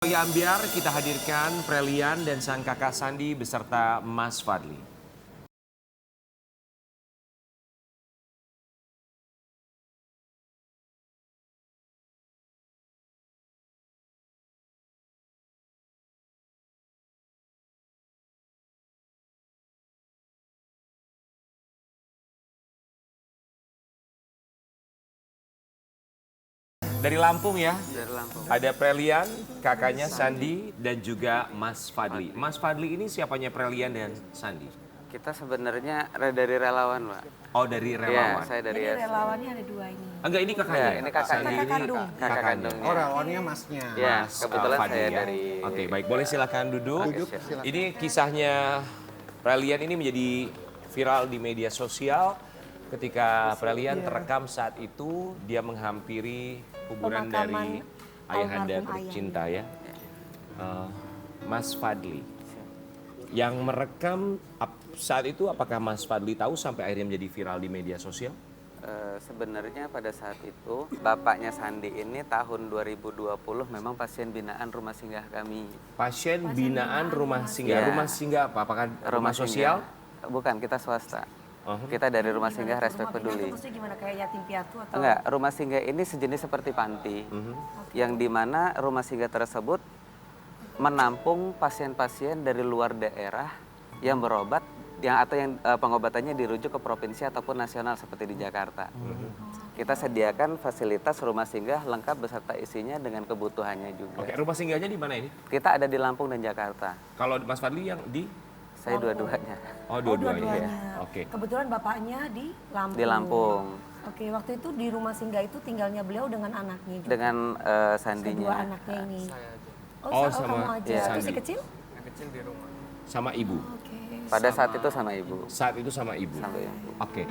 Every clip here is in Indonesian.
Bagi Ambiar, kita hadirkan Prelian dan sang kakak Sandi beserta Mas Fadli. Dari Lampung ya? Dari Lampung. Ada Prelian, kakaknya Sandi, dan juga Mas Fadli. Mas Fadli ini siapanya Prelian dan Sandi? Kita sebenarnya dari relawan, Pak. Oh, dari Iya, relawan. saya dari Jadi relawannya ada dua ini. Enggak, ini kakaknya. Ya, ini kakaknya. Sandi Kakak ini kandung. Kakak kakaknya. kandungnya. Oh, relawannya masnya. Ya, Mas, kebetulan Fadli saya ya. dari... Oke, baik. Boleh silakan duduk. Duduk, silakan. Ini kisahnya Prelian ini menjadi viral di media sosial ketika Prelian terekam saat itu dia menghampiri kuburan dari ayahanda almarhum tercinta ya, Mas Fadli. Yang merekam saat itu apakah Mas Fadli tahu sampai akhirnya menjadi viral di media sosial? Sebenarnya pada saat itu, bapaknya Sandi ini tahun 2020 memang pasien binaan rumah singgah kami. Pasien binaan rumah singgah. Iya. Rumah singgah apa? Apakah rumah sosial? singgah. Bukan, kita swasta. Uh-huh. Kita dari rumah singgah Gimana tuh Respek rumah Peduli. pindah tuh maksudnya gimana, kayak yatim piatu atau? Enggak, rumah singgah ini sejenis seperti panti. Yang dimana rumah singgah tersebut menampung pasien-pasien dari luar daerah yang berobat atau yang pengobatannya dirujuk ke provinsi ataupun nasional seperti di Jakarta. Kita sediakan fasilitas rumah singgah lengkap beserta isinya dengan kebutuhannya juga. Oke, rumah singgahnya di mana ini? Kita ada di Lampung dan Jakarta. Kalau Mas Fadli yang di? Saya dua-duanya. Oh, Oh, dua-duanya. dua-duanya. Oke. Kebetulan bapaknya di Lampung. Di Lampung Oke, waktu itu di rumah singgah itu tinggalnya beliau dengan anaknya juga. dengan Kedua Sandinya. anaknya ini. Oh, kamu sama aja. ya, Terus si Sandi. kecil? Sama ibu. Oke. Pada saat itu sama ibu. Saat itu sama ibu. Sama ibu. Oke.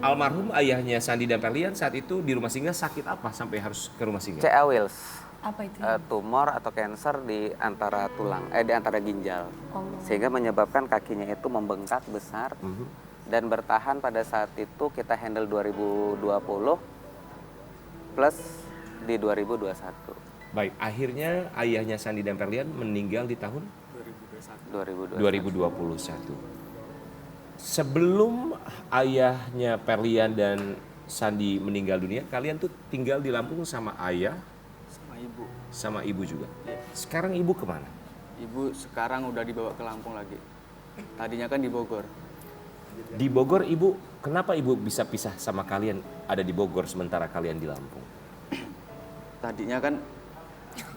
Almarhum ayahnya Sandi dan Prelian saat itu di rumah singgah sakit apa sampai harus ke rumah singgah? CA Wills. Apa itu? Tumor atau kanker di antara tulang, di antara ginjal, Oh. sehingga menyebabkan kakinya itu membengkak besar dan bertahan pada saat itu kita handle 2020 plus di 2021. Baik, akhirnya ayahnya Sandi dan Prelian meninggal di tahun 2021. Sebelum ayahnya Prelian dan Sandi meninggal dunia, kalian tuh tinggal di Lampung sama ayah, Ibu. sama ibu juga. Iya. Sekarang ibu kemana? Ibu sekarang udah dibawa ke Lampung lagi. Tadinya kan di Bogor. Di Bogor ibu, kenapa ibu bisa pisah sama kalian ada di Bogor sementara kalian di Lampung? Tadinya kan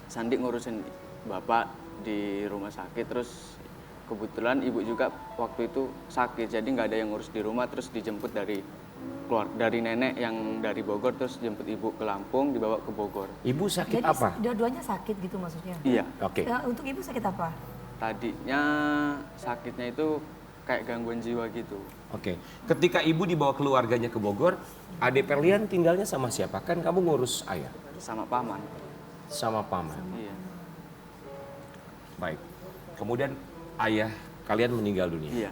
Sandi ngurusin bapak di rumah sakit, terus kebetulan ibu juga waktu itu sakit, jadi nggak ada yang ngurus di rumah, terus dijemput dari nenek yang dari Bogor, terus jemput ibu ke Lampung, dibawa ke Bogor. Ibu sakit Jadi apa? dua-duanya sakit gitu maksudnya? Iya, Oke. Ya, untuk ibu sakit apa? tadinya sakitnya itu kayak gangguan jiwa gitu. Oke. Ketika ibu dibawa keluarganya ke Bogor, Ade Prelian tinggalnya sama siapa? Kan kamu ngurus ayah Sama paman. sama paman. Iya. Baik. Kemudian ayah kalian meninggal dunia. Iya.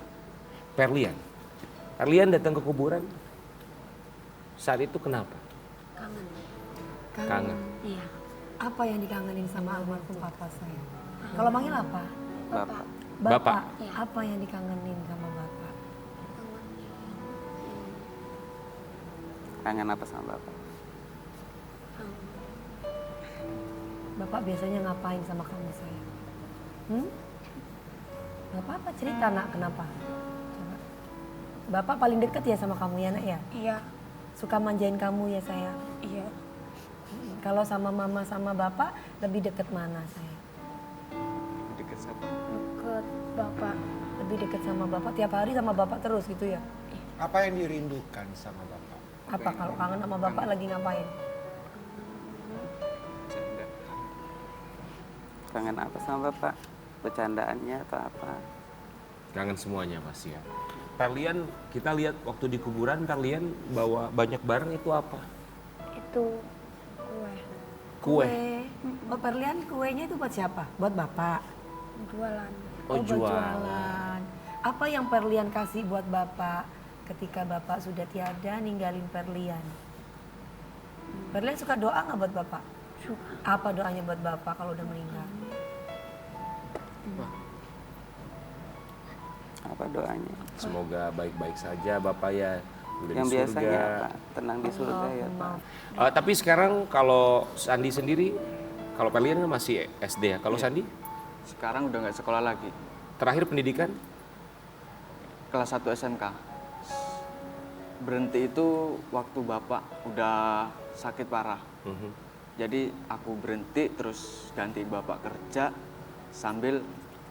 Prelian datang ke kuburan. Saat itu kenapa? Kangen. Iya. Apa yang dikangenin sama almarhum papa saya? Kalau manggil apa? Bapak. Bapak. Apa yang dikangenin sama bapak? Kangen apa sama bapak? Bapak biasanya ngapain sama kamu saya? Gak apa-apa, cerita nak, kenapa? Coba. Bapak paling deket ya sama kamu ya nak ya? Iya, Suka manjain kamu ya saya? iya. Kalau sama mama sama bapak lebih deket mana saya? Deket sama. Deket bapak. Lebih deket sama bapak, tiap hari sama bapak terus gitu ya? Apa yang dirindukan sama bapak? Apa kalau kangen sama bapak lagi ngapain? Kangen apa sama bapak? Bercandaannya atau apa? Kangen semuanya pasti ya. Prelian, kita lihat waktu di kuburan Prelian bawa banyak barang, itu apa? Itu kue Kue. Oh, Perlian, kuenya itu buat siapa? Buat bapak? jualan. Oh, buat jualan. Apa yang Perlian kasih buat bapak ketika bapak sudah tiada ninggalin Perlian? Perlian suka doa nggak buat bapak? Suka. Apa doanya buat Bapak kalau udah meninggal? Apa doanya? Semoga baik-baik saja Bapak ya. Udah Yang di biasanya surga. Pak, tenang di surga ya Pak. Tapi sekarang kalau Sandi sendiri, kalau Perlian kan masih SD ya. Kalau Iya. Sandi Sekarang udah nggak sekolah lagi. terakhir pendidikan Kelas 1 SMK. Berhenti itu waktu bapak udah sakit parah. Jadi aku berhenti terus ganti bapak kerja sambil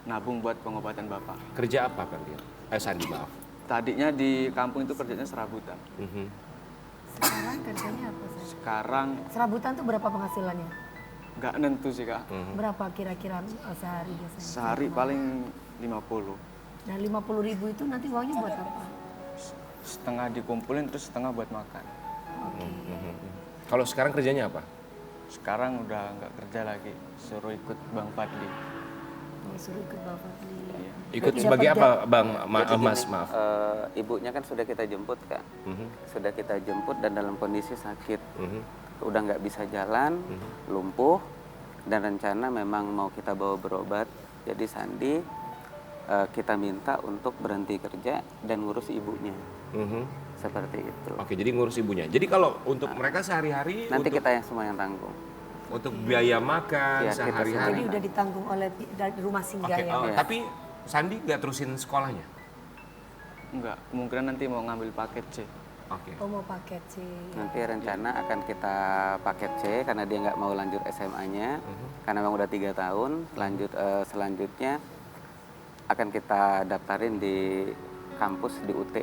nabung buat pengobatan bapak. kerja apa Perlian? Sandi maaf. Tadinya di kampung itu kerjanya serabutan. Sekarang kerjanya apa sih? Sekarang Serabutan tuh berapa penghasilannya? nggak nentu sih kak. Berapa kira-kira sehari biasanya? Sehari paling 50. Nah 50.000 itu nanti uangnya buat apa? Setengah dikumpulin terus setengah buat makan. Kalau sekarang kerjanya apa? Sekarang udah nggak kerja lagi, suruh ikut Bang Fadli. Oh, suruh ikut Bapak beli. Ikut Tidak sebagai kerja. apa Bang? Jadi Mas gini, maaf. ibunya kan sudah kita jemput Kak. Sudah kita jemput dan dalam kondisi sakit. Udah nggak bisa jalan, lumpuh, dan rencana memang mau kita bawa berobat. Jadi Sandi kita minta untuk berhenti kerja dan ngurus ibunya. Seperti itu. Oke, jadi ngurus ibunya. Jadi kalau untuk mereka sehari-hari Nanti untuk, kita yang semua yang tanggung. untuk biaya makan Iya, kita Jadi sehari-hari. udah ditanggung oleh dari rumah singgah Oke, ya? Iya. tapi Sandi nggak terusin sekolahnya? Enggak, kemungkinan nanti mau ngambil paket C. Oke. Oh mau paket sih. Nanti rencana akan kita paket C karena dia nggak mau lanjut SMA-nya. Karena memang udah 3 tahun. Selanjutnya akan kita daftarin di kampus di UT.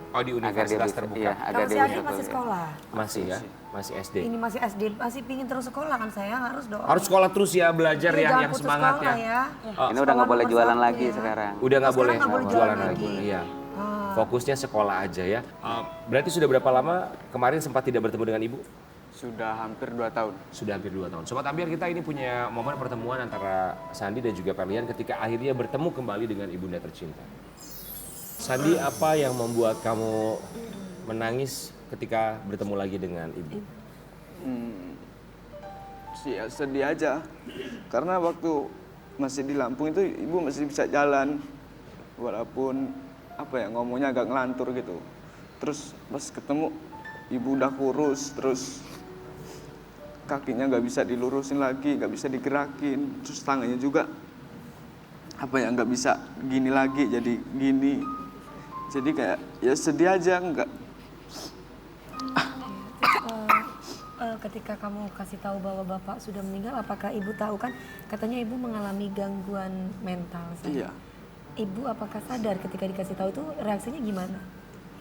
Oh di Agar dia universitas bisa, terbuka? iya, agar Kalau si dia adik bisa masih kuliah. sekolah. Masih ya? Masih SD? Ini masih SD, masih pingin terus sekolah kan sayang, harus dong. Harus sekolah terus ya, belajar Iya, ya, jangan yang putus semangat sekolah ya. Ini udah nggak Sekolah boleh nomor jualan satu lagi ya. sekarang. Udah nggak boleh Sekarang nggak boleh jualan jualan lagi. lagi. Iya. Fokusnya sekolah aja ya. Berarti sudah berapa lama kemarin sempat tidak bertemu dengan ibu? Sudah hampir 2 tahun. Sudah hampir 2 tahun. Sobat Ambiar, kita ini punya momen pertemuan antara Sandi dan juga Perlian ketika akhirnya bertemu kembali dengan ibunda tercinta. Sandi, apa yang membuat kamu menangis ketika bertemu lagi dengan ibu? Ya, sedih aja. Karena waktu masih di Lampung itu ibu masih bisa jalan. Walaupun apa ya ngomongnya agak ngelantur gitu. Terus pas ketemu ibu udah kurus, terus kakinya nggak bisa dilurusin lagi, nggak bisa digerakin, terus tangannya juga apa ya nggak bisa gini lagi, jadi gini. Jadi kayak ya sedih aja, nggak. Ketika kamu kasih tahu bahwa bapak sudah meninggal, apakah ibu tahu kan? Katanya ibu mengalami gangguan mental. Sayang. Iya. Ibu apakah sadar ketika dikasih tahu itu reaksinya gimana?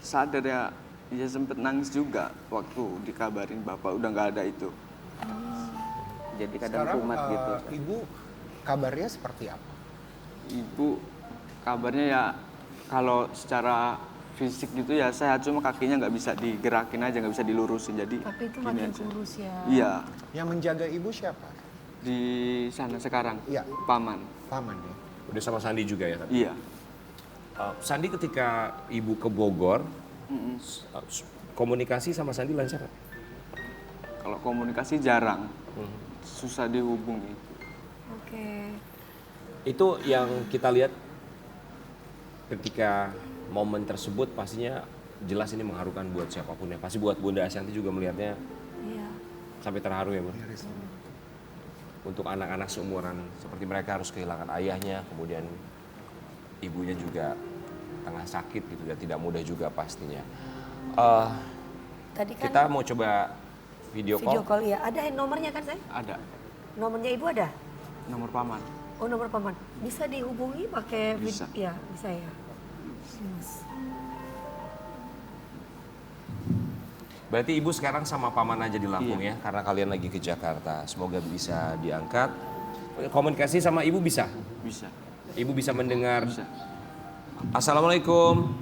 Sadar ya, ya sempet nangis juga waktu dikabarin bapak udah nggak ada itu. Jadi kadang Sekarang kumat gitu. ibu kabarnya seperti apa? Ibu kabarnya ya kalau secara fisik gitu ya sehat, cuma kakinya nggak bisa digerakin aja, nggak bisa dilurusin, jadi Tapi itu gini makin aja. kurus ya. Iya, Yang menjaga ibu siapa? di sana sekarang Iya. paman. Paman ya. Udah sama Sandi juga ya? Tadi? Iya. Sandi ketika ibu ke Bogor, komunikasi sama Sandi lancar nggak? Kalau komunikasi jarang, susah dihubungi. Oke. Itu yang kita lihat ketika momen tersebut pastinya jelas ini mengharukan buat siapapun ya. Pasti buat Bunda Ashanti juga melihatnya Iya. sampai terharu ya, Bu. Untuk anak-anak seumuran seperti mereka harus kehilangan ayahnya, kemudian ibunya juga tengah sakit gitu dan tidak mudah juga pastinya. Tadi kan Kita mau coba video video call. call ya. Ada nomornya kan saya? Ada Nomornya ibu ada? nomor paman. Oh nomor paman. Bisa dihubungi pakai Bisa. Ya bisa ya. Mas. Berarti ibu sekarang sama paman aja di Lampung ya, karena kalian lagi ke Jakarta. Semoga bisa diangkat. Komunikasi sama ibu bisa? Bisa. Ibu bisa mendengar. Bisa. Assalamualaikum.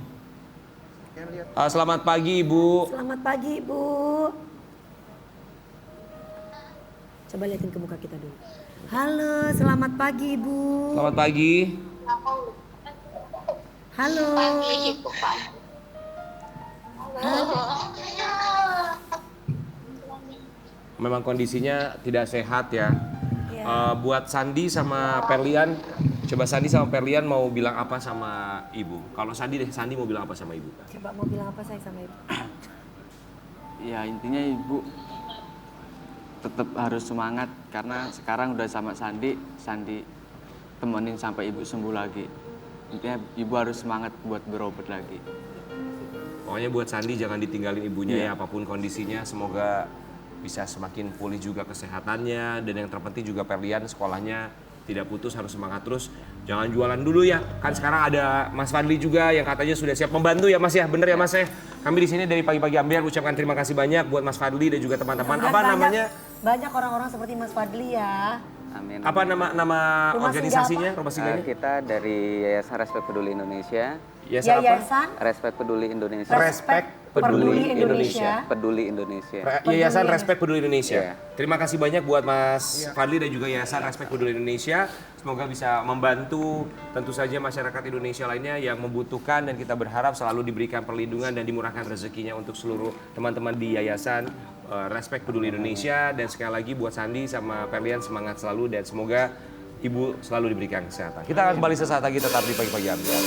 Selamat pagi ibu. Selamat pagi ibu. Coba liatin ke muka kita dulu. Halo, selamat pagi ibu. Selamat pagi. Halo. memang kondisinya tidak sehat ya. Iya. Buat Sandi sama Perlian, coba Sandi sama Perlian mau bilang apa sama ibu? Kalau Sandi deh, Sandi mau bilang apa sama ibu? Coba mau bilang apa saya sama ibu? Ya intinya ibu tetap harus semangat karena sekarang udah sama Sandi temenin sampai ibu sembuh lagi. Intinya ibu harus semangat buat berobat lagi. Pokoknya buat Sandi jangan ditinggalin ibunya Iya. ya, apapun kondisinya, semoga bisa semakin pulih juga kesehatannya, dan yang terpenting juga Perlian sekolahnya tidak putus, harus semangat terus. Jangan jualan dulu ya, kan sekarang ada Mas Fadli juga yang katanya sudah siap membantu ya Mas ya, bener ya Mas ya? Kami di sini dari pagi-pagi Ambiar ucapkan terima kasih banyak buat Mas Fadli dan juga teman-teman. Dan Apa banyak- namanya? Banyak orang-orang seperti Mas Fadli ya. Amin. Apa nama Rumah organisasinya? Singgah Rumah singgahnya? Kita dari Yayasan Respek Peduli Indonesia. Yayasan apa? Yayasan Respek Peduli Indonesia. Respect Peduli Indonesia. Peduli Indonesia. Yayasan Respek Peduli Indonesia. Iya. Terima kasih banyak buat Mas Fadli dan juga Yayasan Respek Peduli Indonesia. Semoga bisa membantu tentu saja masyarakat Indonesia lainnya yang membutuhkan, dan kita berharap selalu diberikan perlindungan dan dimurahkan rezekinya untuk seluruh teman-teman di Yayasan Respek Peduli Indonesia. Dan sekali lagi buat Sandi sama Perlian semangat selalu dan semoga ibu selalu diberikan kesehatan. Kita akan kembali sesaat lagi, tetap di pagi-pagi Ambiar.